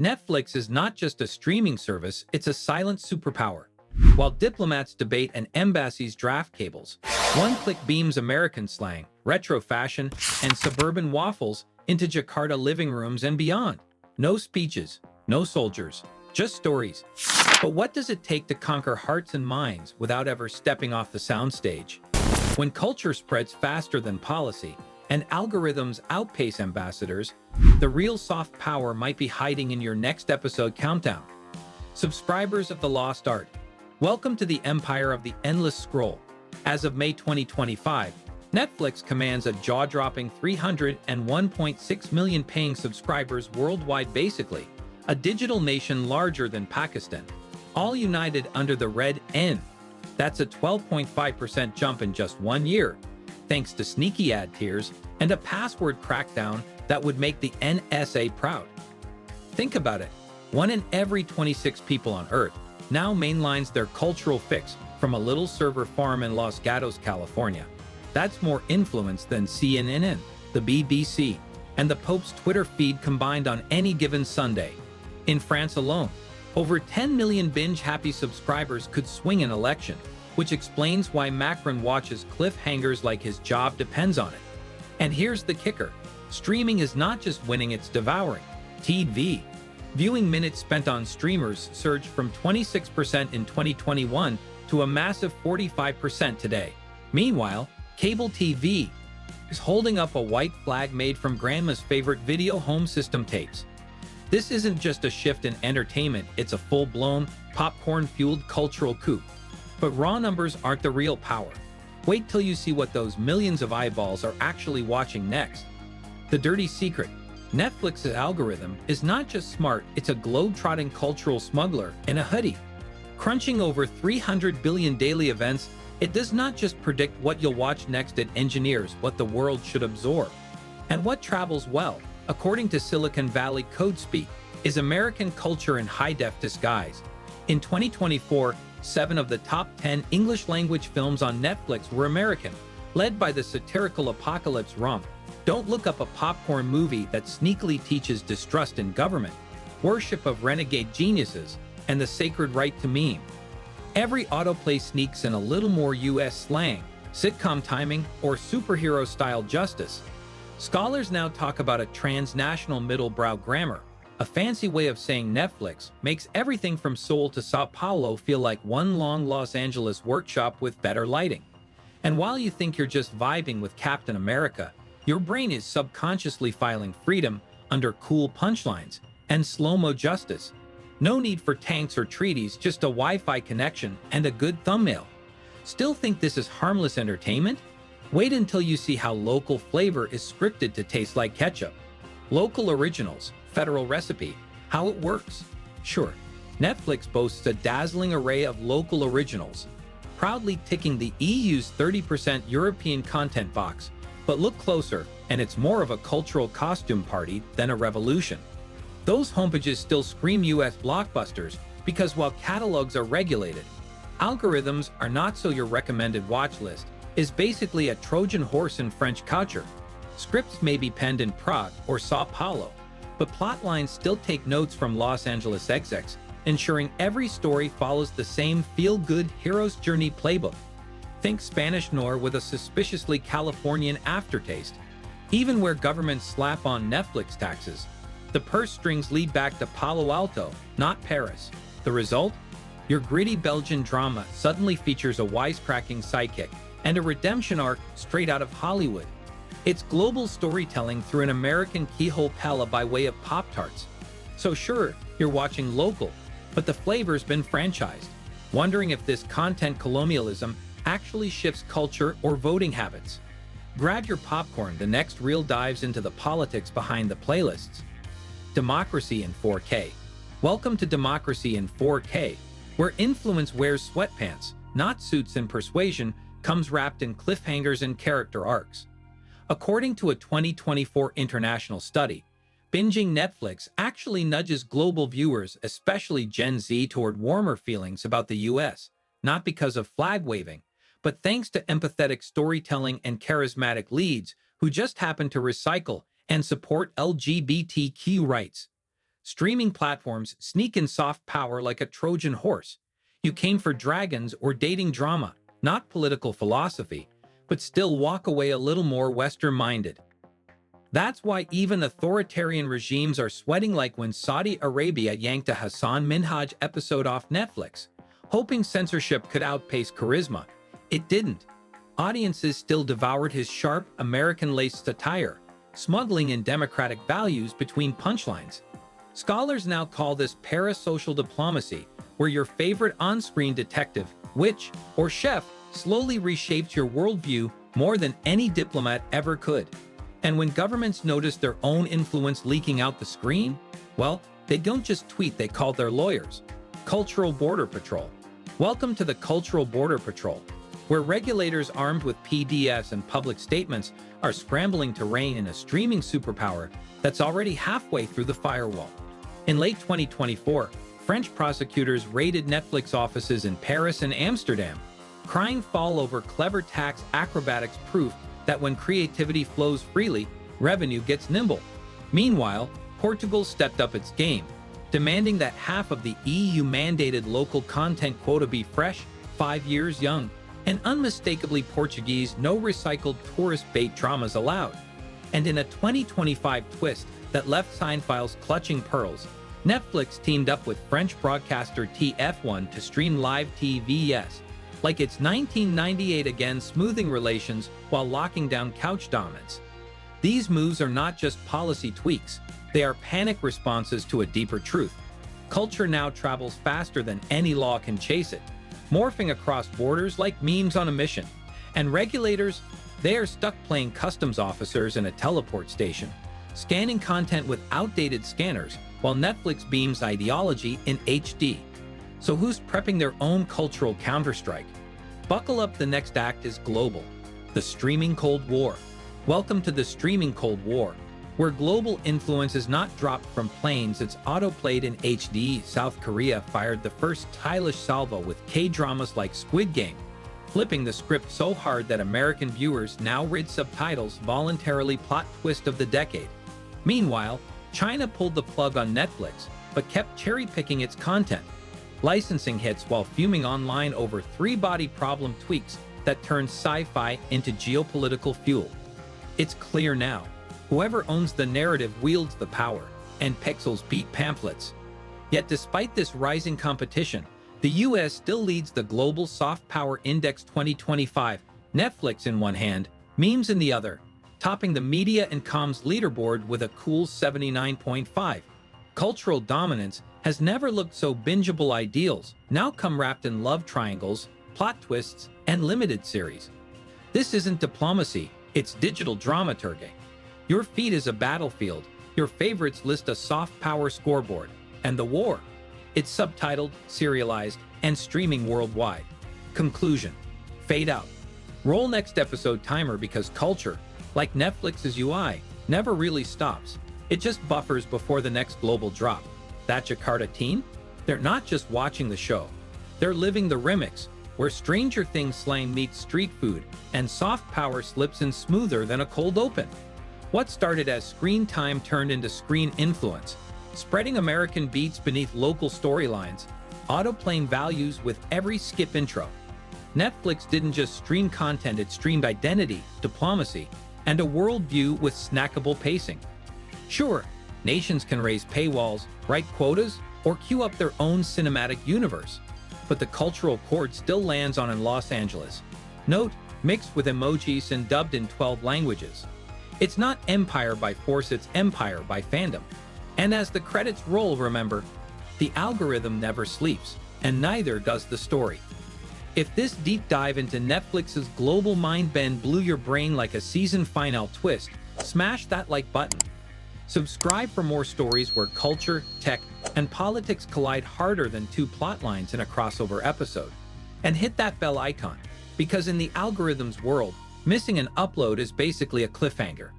Netflix is not just a streaming service, it's a silent superpower. While diplomats debate and embassies draft cables, one-click beams American slang, retro fashion, and suburban waffles into Jakarta living rooms and beyond. No speeches, no soldiers, just stories. But what does it take to conquer hearts and minds without ever stepping off the soundstage? When culture spreads faster than policy, and algorithms outpace ambassadors, the real soft power might be hiding in your next episode countdown. Subscribers of The Lost Art, welcome to the empire of the endless scroll. As of May 2025, Netflix commands a jaw-dropping 301.6 million paying subscribers worldwide, basically a digital nation larger than Pakistan, all united under the red N. That's a 12.5% jump in just 1 year, thanks to sneaky ad tiers and a password crackdown that would make the NSA proud. Think about it. 1 in every 26 people on Earth now mainlines their cultural fix from a little server farm in Los Gatos, California. That's more influence than CNN, the BBC, and the Pope's Twitter feed combined on any given Sunday. In France alone, over 10 million binge-happy subscribers could swing an election, which explains why Macron watches cliffhangers like his job depends on it. And here's the kicker. Streaming is not just winning, it's devouring. TV. Viewing minutes spent on streamers surged from 26% in 2021 to a massive 45% today. Meanwhile, cable TV is holding up a white flag made from grandma's favorite video home system tapes. This isn't just a shift in entertainment, it's a full-blown, popcorn-fueled cultural coup. But raw numbers aren't the real power. Wait till you see what those millions of eyeballs are actually watching next. The dirty secret. Netflix's algorithm is not just smart, it's a globe-trotting cultural smuggler in a hoodie. Crunching over 300 billion daily events, it does not just predict what you'll watch next, it engineers what the world should absorb. And what travels well, according to Silicon Valley code speak, is American culture in high-def disguise. In 2024, 7 of the top 10 English-language films on Netflix were American, led by the satirical apocalypse romp. Don't Look Up, a popcorn movie that sneakily teaches distrust in government, worship of renegade geniuses, and the sacred right to meme. Every autoplay sneaks in a little more US slang, sitcom timing, or superhero-style justice. Scholars now talk about a transnational middle-brow grammar, a fancy way of saying Netflix makes everything from Seoul to Sao Paulo feel like one long Los Angeles workshop with better lighting. And while you think you're just vibing with Captain America, your brain is subconsciously filing freedom under cool punchlines and slow-mo justice. No need for tanks or treaties, just a Wi-Fi connection and a good thumbnail. Still think this is harmless entertainment? Wait until you see how local flavor is scripted to taste like ketchup. Local originals, federal recipe, how it works. Sure, Netflix boasts a dazzling array of local originals, proudly ticking the EU's 30% European content box. But look closer, and it's more of a cultural costume party than a revolution. Those homepages still scream US blockbusters because while catalogs are regulated, algorithms are not, so your recommended watch list is basically a Trojan horse in French culture. Scripts may be penned in Prague or Sao Paulo, but plotlines still take notes from Los Angeles execs, ensuring every story follows the same feel-good hero's journey playbook. Think Spanish noir with a suspiciously Californian aftertaste. Even where governments slap on Netflix taxes, the purse strings lead back to Palo Alto, not Paris. The result? Your gritty Belgian drama suddenly features a wisecracking sidekick and a redemption arc straight out of Hollywood. It's global storytelling through an American keyhole palette by way of Pop-Tarts. So sure, you're watching local, but the flavor's been franchised. Wondering if this content colonialism actually shifts culture or voting habits? Grab your popcorn, the next reel dives into the politics behind the playlists. Democracy in 4K. Welcome to Democracy in 4K, where influence wears sweatpants, not suits, and persuasion comes wrapped in cliffhangers and character arcs. According to a 2024 international study, binging Netflix actually nudges global viewers, especially Gen Z, toward warmer feelings about the US, not because of flag-waving, but thanks to empathetic storytelling and charismatic leads who just happen to recycle and support LGBTQ rights. streaming platforms sneak in soft power like a Trojan horse. You came for dragons or dating drama, not political philosophy, but still walk away a little more Western-minded. That's why even authoritarian regimes are sweating, like when Saudi Arabia yanked a Hassan Minhaj episode off Netflix, hoping censorship could outpace charisma. It didn't. Audiences still devoured his sharp, American-laced satire, smuggling in democratic values between punchlines. Scholars now call this parasocial diplomacy, where your favorite on-screen detective, witch, or chef slowly reshapes your worldview more than any diplomat ever could. And when governments notice their own influence leaking out the screen, well, they don't just tweet, they call their lawyers. Cultural Border Patrol. Welcome to the Cultural Border Patrol, where regulators armed with PDFs and public statements are scrambling to rein in a streaming superpower that's already halfway through the firewall. In late 2024, French prosecutors raided Netflix offices in Paris and Amsterdam, crying foul over clever tax acrobatics, proof that when creativity flows freely, revenue gets nimble. Meanwhile, Portugal stepped up its game, demanding that half of the EU-mandated local content quota be fresh, 5 years young, and unmistakably Portuguese, no recycled tourist bait dramas allowed. And in a 2025 twist that left cinephiles clutching pearls, Netflix teamed up with French broadcaster TF1 to stream live TVS, like it's 1998 again, smoothing relations while locking down couch dominance. These moves are not just policy tweaks, they are panic responses to a deeper truth. Culture now travels faster than any law can chase it, morphing across borders like memes on a mission. And regulators, they are stuck playing customs officers in a teleport station, scanning content with outdated scanners, while Netflix beams ideology in HD. So who's prepping their own cultural counterstrike? Buckle up, the next act is global. The Streaming Cold War. Welcome to the Streaming Cold War, where global influence is not dropped from planes, it's autoplayed in HD. South Korea fired the first stylish salvo with K-dramas like Squid Game, flipping the script so hard that American viewers now read subtitles voluntarily. Plot twist of the decade. Meanwhile, China pulled the plug on Netflix, but kept cherry-picking its content, licensing hits while fuming online over 3 body problem tweaks that turned sci-fi into geopolitical fuel. It's clear now, whoever owns the narrative wields the power, and pixels beat pamphlets. Yet despite this rising competition, the US still leads the global soft power index 2025, Netflix in one hand, memes in the other, topping the media and comms leaderboard with a cool 79.5. Cultural dominance has never looked so bingeable. Ideals now come wrapped in love triangles, plot twists, and limited series. This isn't diplomacy, it's digital dramaturgy. Your feed is a battlefield, your favorites list a soft power scoreboard, and the war, it's subtitled, serialized, and streaming worldwide. Conclusion. Fade out. Roll next episode timer, because culture, like Netflix's UI, never really stops. It just buffers before the next global drop. That Jakarta teen? They're not just watching the show. They're living the remix, where Stranger Things slang meets street food, and soft power slips in smoother than a cold open. What started as screen time turned into screen influence, spreading American beats beneath local storylines, autoplaying values with every skip intro. Netflix didn't just stream content, it streamed identity, diplomacy, and a worldview with snackable pacing. Sure, nations can raise paywalls, write quotas, or queue up their own cinematic universe, but the cultural chord still lands on in Los Angeles. Note, mixed with emojis and dubbed in 12 languages. It's not empire by force, it's empire by fandom. And as the credits roll, remember, the algorithm never sleeps, and neither does the story. If this deep dive into Netflix's global mind bend blew your brain like a season finale twist, smash that like button. Subscribe for more stories where culture, tech, and politics collide harder than 2 plot lines in a crossover episode. And hit that bell icon, because in the algorithm's world, missing an upload is basically a cliffhanger.